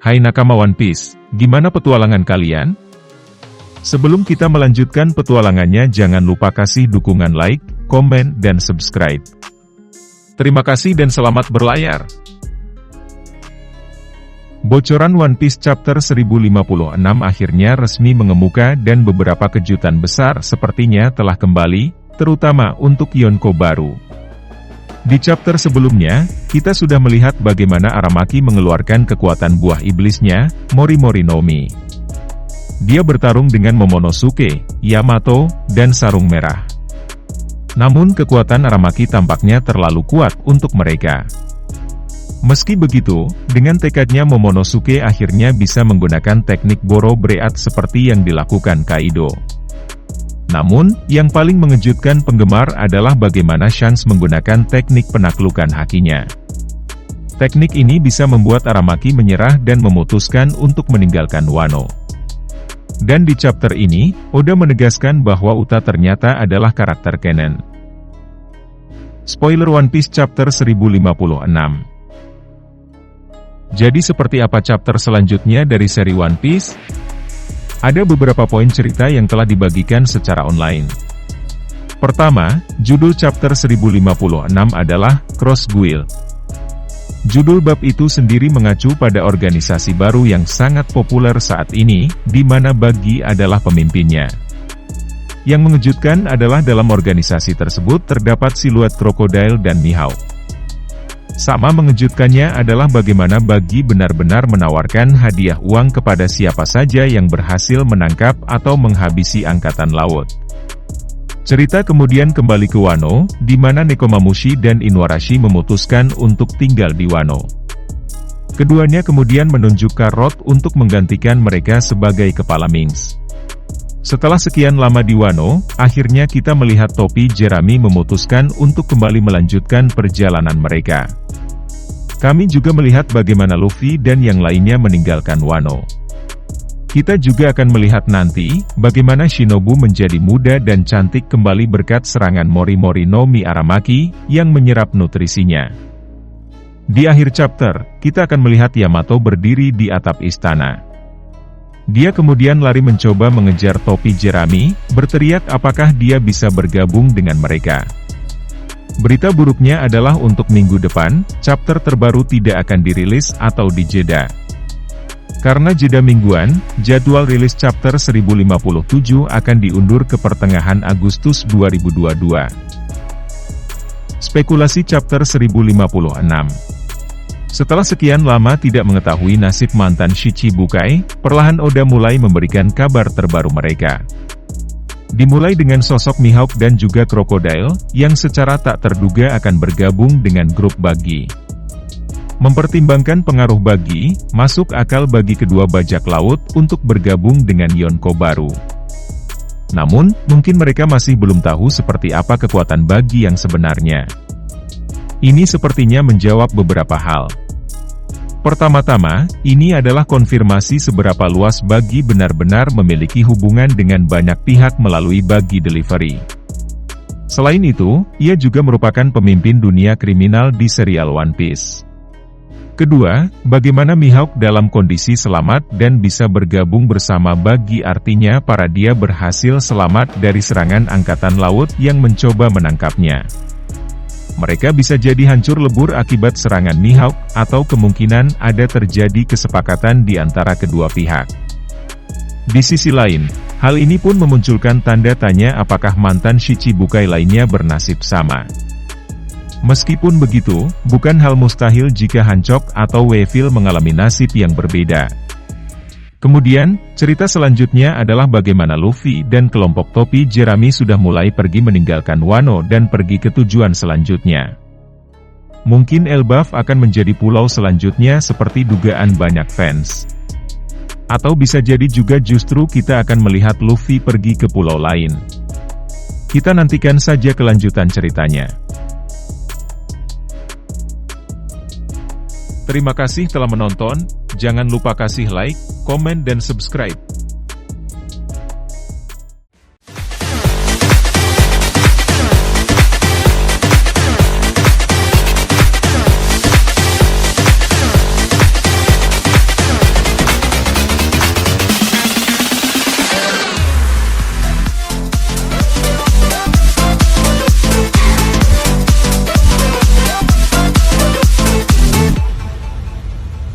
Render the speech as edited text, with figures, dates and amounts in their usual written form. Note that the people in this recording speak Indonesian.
Hai nakama One Piece, gimana petualangan kalian? Sebelum kita melanjutkan petualangannya, jangan lupa kasih dukungan like, komen, dan subscribe. Terima kasih dan selamat berlayar. Bocoran One Piece Chapter 1056 akhirnya resmi mengemuka dan beberapa kejutan besar sepertinya telah kembali, terutama untuk Yonko baru. Di chapter sebelumnya, kita sudah melihat bagaimana Aramaki mengeluarkan kekuatan buah iblisnya, Mori Mori no Mi. Dia bertarung dengan Momonosuke, Yamato, dan Sarung Merah. Namun kekuatan Aramaki tampaknya terlalu kuat untuk mereka. Meski begitu, dengan tekadnya Momonosuke akhirnya bisa menggunakan teknik Boro Breat seperti yang dilakukan Kaido. Namun, yang paling mengejutkan penggemar adalah bagaimana Shanks menggunakan teknik penaklukan hakinya. Teknik ini bisa membuat Aramaki menyerah dan memutuskan untuk meninggalkan Wano. Dan di chapter ini, Oda menegaskan bahwa Uta ternyata adalah karakter canon. Spoiler One Piece Chapter 1056. Jadi seperti apa chapter selanjutnya dari seri One Piece? Ada beberapa poin cerita yang telah dibagikan secara online. Pertama, judul chapter 1056 adalah Cross Guild. Judul bab itu sendiri mengacu pada organisasi baru yang sangat populer saat ini, di mana Buggy adalah pemimpinnya. Yang mengejutkan adalah dalam organisasi tersebut terdapat siluet krokodil dan Mihawk. Sama mengejutkannya adalah bagaimana Buggy benar-benar menawarkan hadiah uang kepada siapa saja yang berhasil menangkap atau menghabisi angkatan laut. Cerita kemudian kembali ke Wano, di mana Nekomamushi dan Inuarashi memutuskan untuk tinggal di Wano. Keduanya kemudian menunjuk Carrot untuk menggantikan mereka sebagai kepala Minks. Setelah sekian lama di Wano, akhirnya kita melihat Topi Jerami memutuskan untuk kembali melanjutkan perjalanan mereka. Kami juga melihat bagaimana Luffy dan yang lainnya meninggalkan Wano. Kita juga akan melihat nanti, bagaimana Shinobu menjadi muda dan cantik kembali berkat serangan Mori Mori no Mi Aramaki, yang menyerap nutrisinya. Di akhir chapter, kita akan melihat Yamato berdiri di atap istana. Dia kemudian lari mencoba mengejar Topi Jerami, berteriak apakah dia bisa bergabung dengan mereka. Berita buruknya adalah untuk minggu depan, chapter terbaru tidak akan dirilis atau dijeda. Karena jeda mingguan, jadwal rilis chapter 1057 akan diundur ke pertengahan Agustus 2022. Spekulasi chapter 1056. Setelah sekian lama tidak mengetahui nasib mantan Shichibukai, perlahan Oda mulai memberikan kabar terbaru mereka. Dimulai dengan sosok Mihawk dan juga krokodil, yang secara tak terduga akan bergabung dengan grup Buggy. Mempertimbangkan pengaruh Buggy, masuk akal bagi kedua bajak laut untuk bergabung dengan Yonko baru. Namun, mungkin mereka masih belum tahu seperti apa kekuatan Buggy yang sebenarnya. Ini sepertinya menjawab beberapa hal. Pertama-tama, ini adalah konfirmasi seberapa luas Buggy benar-benar memiliki hubungan dengan banyak pihak melalui Buggy Delivery. Selain itu, ia juga merupakan pemimpin dunia kriminal di serial One Piece. Kedua, bagaimana Mihawk dalam kondisi selamat dan bisa bergabung bersama Buggy artinya para dia berhasil selamat dari serangan angkatan laut yang mencoba menangkapnya. Mereka bisa jadi hancur lebur akibat serangan Mihawk, atau kemungkinan ada terjadi kesepakatan di antara kedua pihak. Di sisi lain, hal ini pun memunculkan tanda tanya apakah mantan Shichibukai lainnya bernasib sama. Meskipun begitu, bukan hal mustahil jika Hancock atau Weevil mengalami nasib yang berbeda. Kemudian, cerita selanjutnya adalah bagaimana Luffy dan kelompok Topi Jerami sudah mulai pergi meninggalkan Wano dan pergi ke tujuan selanjutnya. Mungkin Elbaf akan menjadi pulau selanjutnya seperti dugaan banyak fans. Atau bisa jadi juga justru kita akan melihat Luffy pergi ke pulau lain. Kita nantikan saja kelanjutan ceritanya. Terima kasih telah menonton, jangan lupa kasih like, komen dan subscribe.